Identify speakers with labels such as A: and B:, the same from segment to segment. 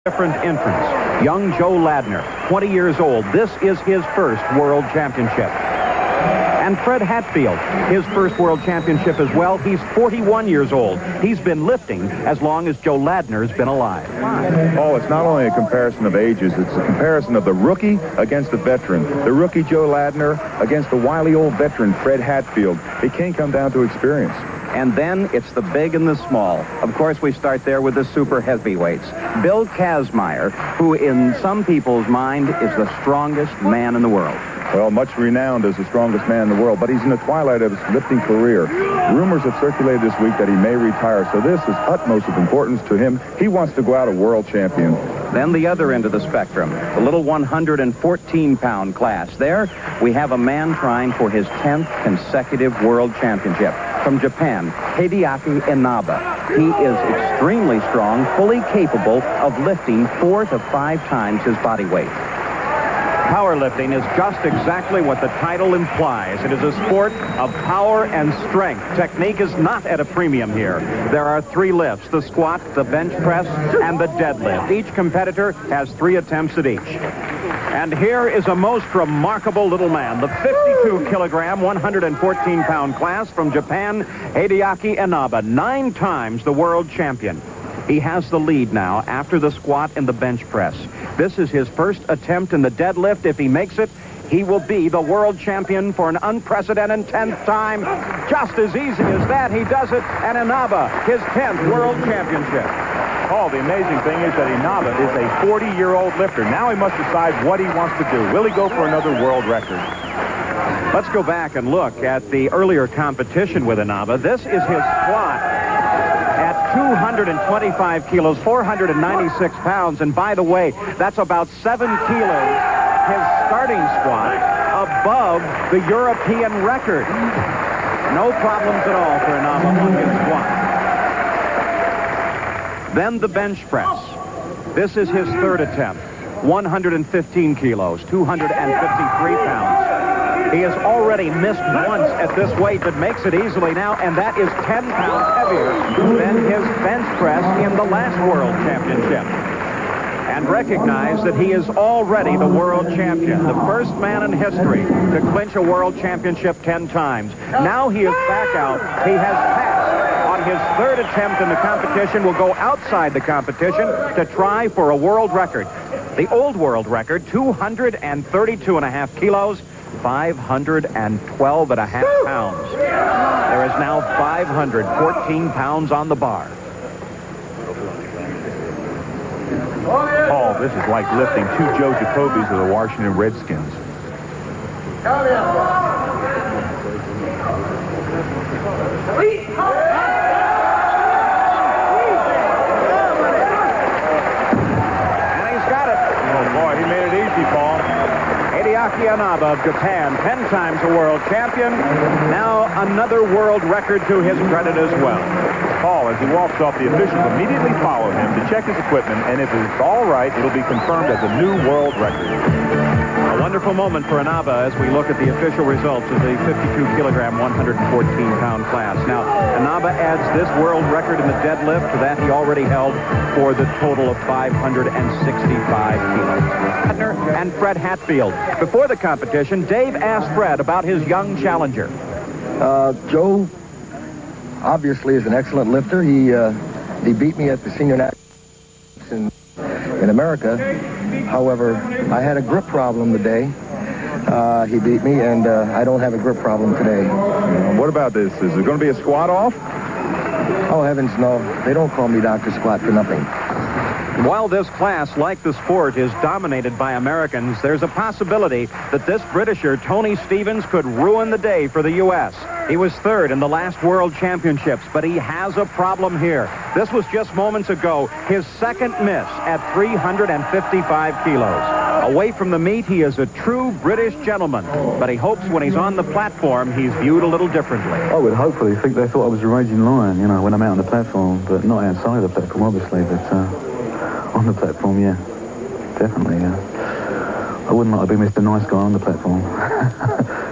A: Different entrance. Young Joe Ladner, 20 years old. This is his first world championship. And Fred Hatfield, his first world championship as well. He's 41 years old. He's been lifting as long as Joe Ladner's been alive.
B: Oh, it's not only a comparison of ages, it's a comparison of the rookie against the veteran. The rookie Joe Ladner against the wily old veteran Fred Hatfield. It can't come down to experience.
A: And then it's the big and the small. Of course, we start there with the super heavyweights. Bill Kazmaier, who in some people's mind is the strongest man in the world.
B: Well, much renowned as the strongest man in the world, but he's in the twilight of his lifting career. Rumors have circulated this week that he may retire, so this is utmost of importance to him. He wants to go out a world champion.
A: Then the other end of the spectrum, the little 114-pound class. There, we have a man trying for his 10th consecutive world championship. From Japan, Hideaki Inaba. He is extremely strong, fully capable of lifting 4 to 5 times his body weight. Powerlifting is just exactly what the title implies. It is a sport of power and strength. Technique is not at a premium here. There are 3 lifts: the squat, the bench press, and the deadlift. Each competitor has 3 attempts at each. And here is a most remarkable little man, the 52-kilogram, 114-pound class from Japan, Hideaki Inaba, 9 times the world champion. He has the lead now after the squat and the bench press. This is his first attempt in the deadlift. If he makes it, he will be the world champion for an unprecedented 10th time. Just as easy as that, he does it, and Inaba, his 10th world championship.
B: Oh, the amazing thing is that Inaba is a 40-year-old lifter. Now he must decide what he wants to do. Will he go for another world record?
A: Let's go back and look at the earlier competition with Inaba. This is his squat at 225 kilos, 496 pounds. And by the way, that's about 7 kilos, his starting squat, above the European record. No problems at all for Inaba on his squat. Then the bench press. This is his 3rd attempt. 115 kilos, 253 pounds. He has already missed once at this weight, but makes it easily now, and that is 10 pounds heavier than his bench press in the last world championship. And recognize that he is already the world champion, the first man in history to clinch a world championship 10 times. Now he is back out. He has passed. His 3rd attempt in the competition will go outside the competition to try for a world record. The old world record, 232.5 kilos, 512.5 pounds. There is now 514 pounds on the bar.
B: Oh, this is like lifting 2 Joe Jacobys of the Washington Redskins.
A: Hideaki Inaba of Japan, 10 times a world champion. Now another world record to his credit as well.
B: Paul, as he walks off, the officials immediately follow him to check his equipment, and if it's all right, it'll be confirmed as a new world record.
A: A wonderful moment for Inaba as we look at the official results of the 52-kilogram, 114-pound class. Now, Inaba adds this world record in the deadlift to that he already held for the total of 565 kilos. And Fred Hatfield. Before the competition, Dave asked Fred about his young challenger.
C: Joe obviously is an excellent lifter. He beat me at the senior nationals in America. However, I had a grip problem today. He beat me, and I don't have a grip problem today.
B: What about this? Is there going to be a squat off?
C: Oh, heavens, no. They don't call me Dr. Squat for nothing.
A: While this class, like the sport, is dominated by Americans, there's a possibility that this Britisher, Tony Stevens, could ruin the day for the U.S. He was 3rd in the last World Championships, but he has a problem here. This was just moments ago, his 2nd miss at 355 kilos. Away from the meet, he is a true British gentleman, but he hopes when he's on the platform, he's viewed a little differently.
D: I would hopefully think they thought I was a raging lion, you know, when I'm out on the platform, but not outside the platform, obviously, but on the platform, yeah, definitely, yeah. I wouldn't like to be Mr. Nice Guy on the platform.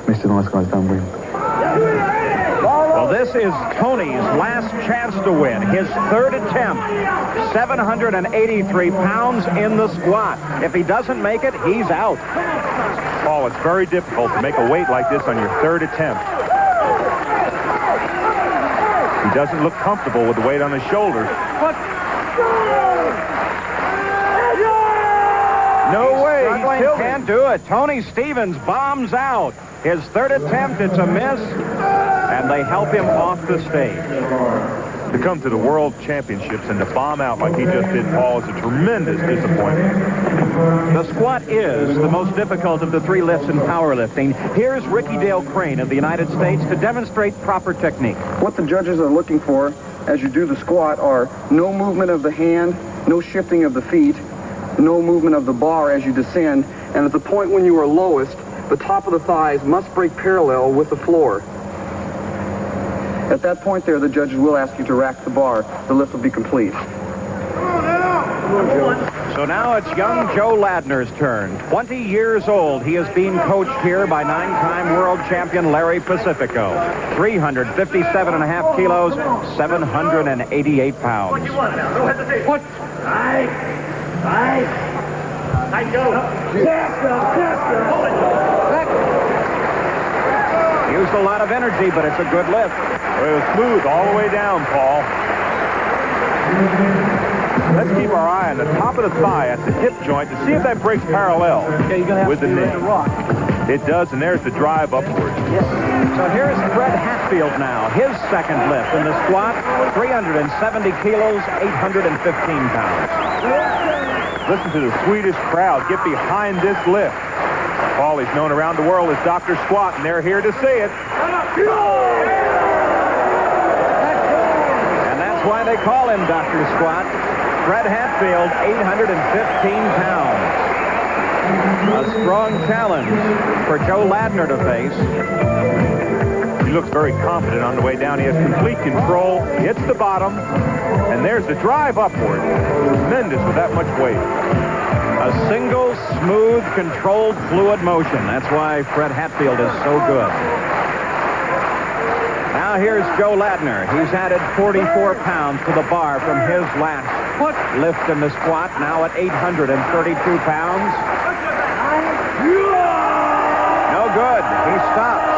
D: Mr. Nice Guy's done with.
B: Well,
A: this is Tony's last chance to win. His third attempt, 783 pounds in the squat. If he doesn't make it, he's out.
B: Paul, it's very difficult to make a weight like this on your third attempt. He doesn't look comfortable with the weight on his shoulders. No way. He still can't do it. Tony Stevens bombs out. His third attempt, it's a miss, and they help him off the stage. To come to the World Championships and to bomb out like he just did, Paul, is a tremendous disappointment.
A: The squat is the most difficult of the three lifts in powerlifting. Here's Ricky Dale Crane of the United States to demonstrate proper technique.
E: What the judges are looking for as you do the squat are no movement of the hand, no shifting of the feet, no movement of the bar as you descend, and at the point when you are lowest, the top of the thighs must break parallel with the floor. At that point there, the judges will ask you to rack the bar. The lift will be complete.
A: So now it's young Joe Ladner's turn. 20 years old. He is being coached here by 9-time world champion Larry Pacifico. 357.5 kilos, 788 pounds.
F: What? I go.
A: Used a lot of energy, but it's a good lift.
B: Well, it was smooth all the way down, Paul. Let's keep our eye on the top of the thigh at the hip joint to see if that breaks parallel with the knee. It does, and there's the drive upward.
A: Yes. So here's Fred Hatfield now. His second lift in the squat, 370 kilos, 815 pounds.
B: Listen to the Swedish crowd get behind this lift. Paul, he's known around the world as Dr. Squat, and they're here to see it.
A: And that's why they call him Dr. Squat. Fred Hatfield, 815 pounds. A strong challenge for Joe Ladner to face.
B: He looks very confident on the way down. He has complete control. He hits the bottom, and there's the drive upward. Tremendous with that much weight.
A: A single, smooth, controlled, fluid motion. That's why Fred Hatfield is so good. Now here's Joe Ladner. He's added 44 pounds to the bar from his last lift in the squat, now at 832 pounds. No good. He stops.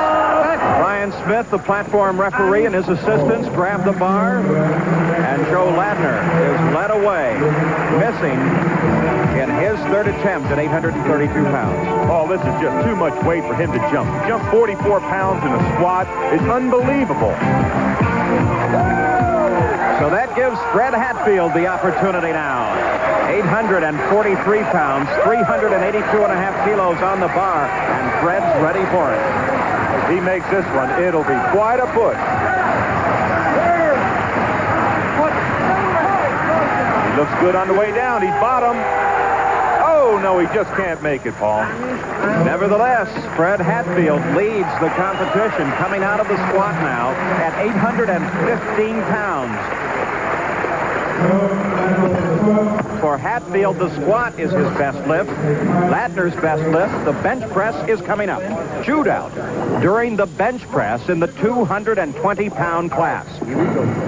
A: Brian Smith, the platform referee, and his assistants grab the bar, and Joe Ladner is led away, missing in his third attempt at 832 pounds.
B: Oh, this is just too much weight for him to jump. To jump 44 pounds in a squat is unbelievable.
A: So that gives Fred Hatfield the opportunity now. 843 pounds, 382.5 kilos on the bar, and Fred's ready for it.
B: If he makes this one, it'll be quite a push. He looks good on the way down. He's bottom. Oh, no, he just can't make it, Paul.
A: Nevertheless, Fred Hatfield leads the competition coming out of the squat now at 815 pounds. For Hatfield, the squat is his best lift. Ladner's best lift, the bench press, is coming up. Shootout during the bench press in the 220-pound class.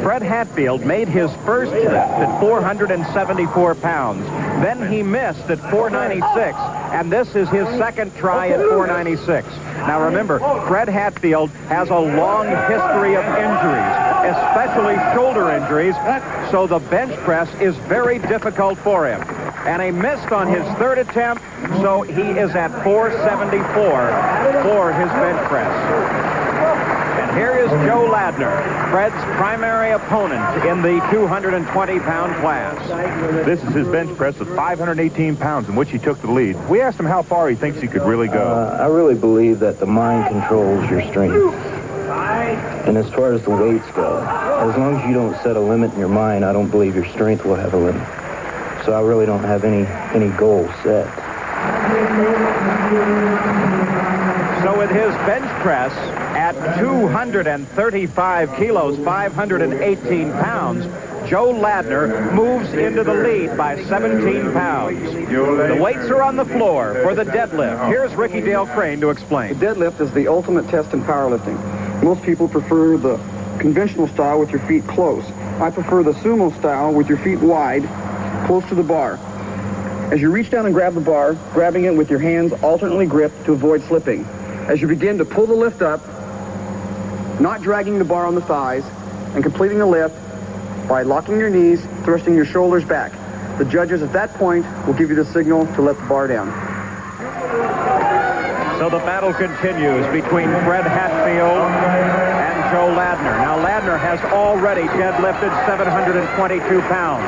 A: Fred Hatfield made his first lift at 474 pounds. Then he missed at 496, and this is his second try at 496. Now remember, Fred Hatfield has a long history of injuries, especially shoulder injuries, so the bench press is very difficult for him. And he missed on his third attempt, so he is at 474 for his bench press. And here is Joe Ladner, Fred's primary opponent in the 220-pound class.
B: This is his bench press of 518 pounds in which he took the lead. We asked him how far he thinks he could really go.
G: I really believe that the mind controls your strength. And as far as the weights go, as long as you don't set a limit in your mind, I don't believe your strength will have a limit. So I really don't have any goals set.
A: So with his bench press at 235 kilos, 518 pounds, Joe Ladner moves into the lead by 17 pounds. The weights are on the floor for the deadlift. Here's Ricky Dale Crane to explain.
E: The deadlift is the ultimate test in powerlifting. Most people prefer the conventional style with your feet close. I prefer the sumo style with your feet wide, close to the bar. As you reach down and grab the bar, grabbing it with your hands alternately gripped to avoid slipping. As you begin to pull the lift up, not dragging the bar on the thighs, and completing the lift by locking your knees, thrusting your shoulders back. The judges at that point will give you the signal to let the bar down.
B: So the battle continues between Fred Hatfield and Joe Ladner. Now Ladner has already deadlifted 722 pounds.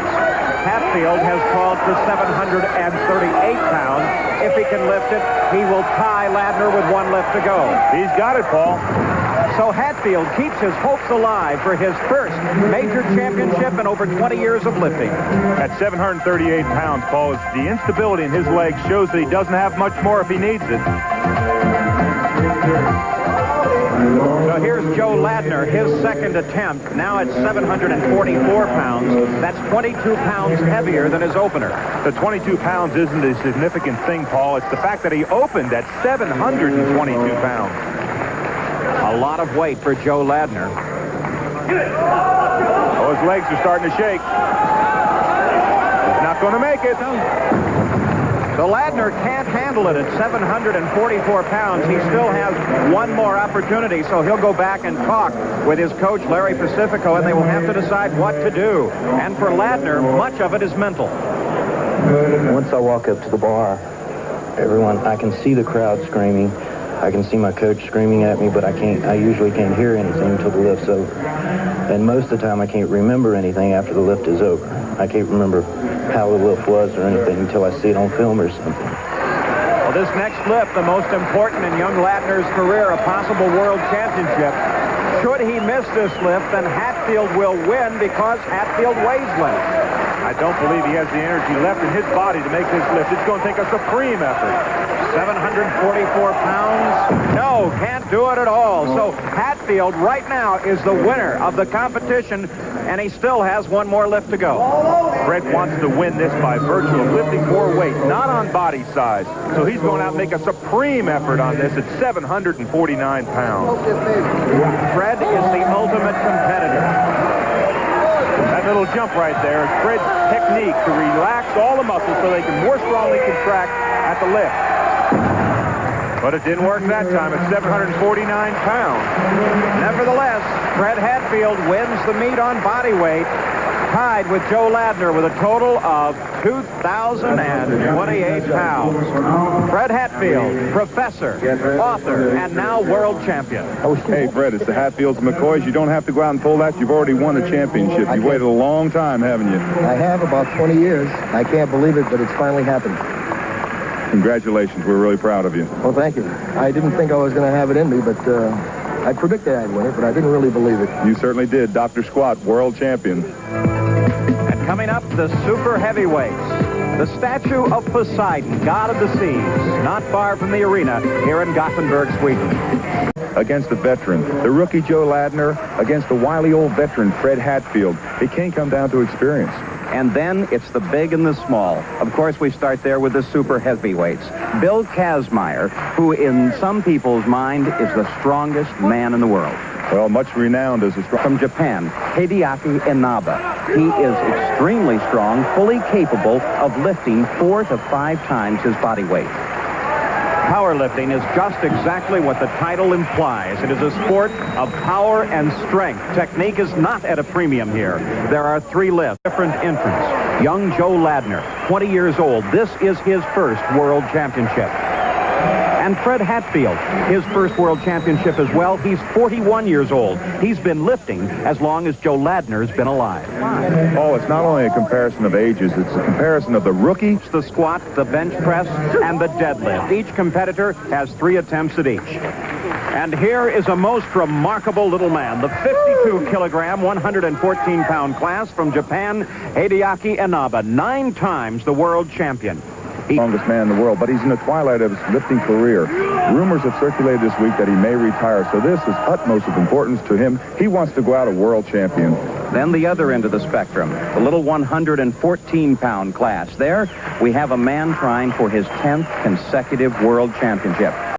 B: Hatfield has called for 738 pounds. If he can lift it, he will tie Ladner with one lift to go.
H: He's got it, Paul.
B: So Hatfield keeps his hopes alive for his first major championship in over 20 years of lifting.
H: At 738 pounds, Paul, the instability in his legs shows that he doesn't have much more if he needs it.
B: So here's Joe Ladner, his second attempt, now at 744 pounds. That's 22 pounds heavier than his opener.
H: The 22 pounds isn't a significant thing, Paul. It's the fact that he opened at 722 pounds.
B: A lot of weight for Joe Ladner.
H: Oh, his legs are starting to shake. He's not going to make it.
B: So Ladner can't handle it at 744 pounds. He still has one more opportunity, so he'll go back and talk with his coach, Larry Pacifico, and they will have to decide what to do. And for Ladner, much of it is mental.
G: Once I walk up to the bar, I can see the crowd screaming. I can see my coach screaming at me, but I usually can't hear anything until the lift's over. And most of the time I can't remember anything after the lift is over. I can't remember how the lift was or anything until I see it on film or something.
B: Well, this next lift, the most important in young Ladner's career, a possible world championship. Should he miss this lift, then Hatfield will win because Hatfield weighs less.
H: I don't believe he has the energy left in his body to make this lift. It's going to take a supreme effort.
B: 744 pounds. No, can't do it at all. So Hatfield right now is the winner of the competition, and he still has one more lift to go.
H: Fred wants to win this by virtue of lifting more weight, not on body size. So he's going out and make a supreme effort on this at 749 pounds.
B: Fred is the ultimate competitor.
H: That little jump right there is Fred's technique to relax all the muscles so they can more strongly contract at the lift. But it didn't work that time at 749 pounds.
B: Nevertheless, Fred Hatfield wins the meet on body weight, tied with Joe Ladner with a total of 2,028 pounds. Fred Hatfield, professor, author, and now world champion.
I: Hey, Fred, it's the Hatfields and McCoys. You don't have to go out and pull that. You've already won the championship. You waited a long time, haven't you?
C: I have, about 20 years. I can't believe it, but it's finally happened.
I: Congratulations. We're really proud of you.
C: Well, thank you. I didn't think I was going to have it in me, but I predicted I'd win it, but I didn't really believe it.
I: You certainly did. Dr. Squat, world champion.
B: And coming up, the super heavyweights. The statue of Poseidon, god of the seas, not far from the arena here in Gothenburg, Sweden.
I: Against the veteran, the rookie Joe Ladner, against the wily old veteran Fred Hatfield. It can't come down to experience.
A: And then it's the big and the small. Of course, we start there with the super heavyweights. Bill Kazmaier, who in some people's mind is the strongest man in the world.
I: Well, much renowned as a strong...
A: From Japan, Hideaki Inaba. He is extremely strong, fully capable of lifting 4 to 5 times his body weight. Powerlifting is just exactly what the title implies. It is a sport of power and strength. Technique is not at a premium here. There are 3 lifts, different entrants. Young Joe Ladner, 20 years old. This is his first world championship. And Fred Hatfield, his first world championship as well. He's 41 years old. He's been lifting as long as Joe Ladner's been alive.
I: Oh, it's not only a comparison of ages, it's a comparison of the rookie.
B: The squat, the bench press, and the deadlift. Each competitor has 3 attempts at each. And here is a most remarkable little man, the 52-kilogram, 114-pound class from Japan, Hideaki Inaba, 9 times the world champion.
I: Strongest man in the world, but he's in the twilight of his lifting career. Rumors have circulated this week that he may retire, so this is utmost of importance to him. He wants to go out a world champion.
A: Then the other end of the spectrum, the little 114-pound class. There, we have a man trying for his 10th consecutive world championship.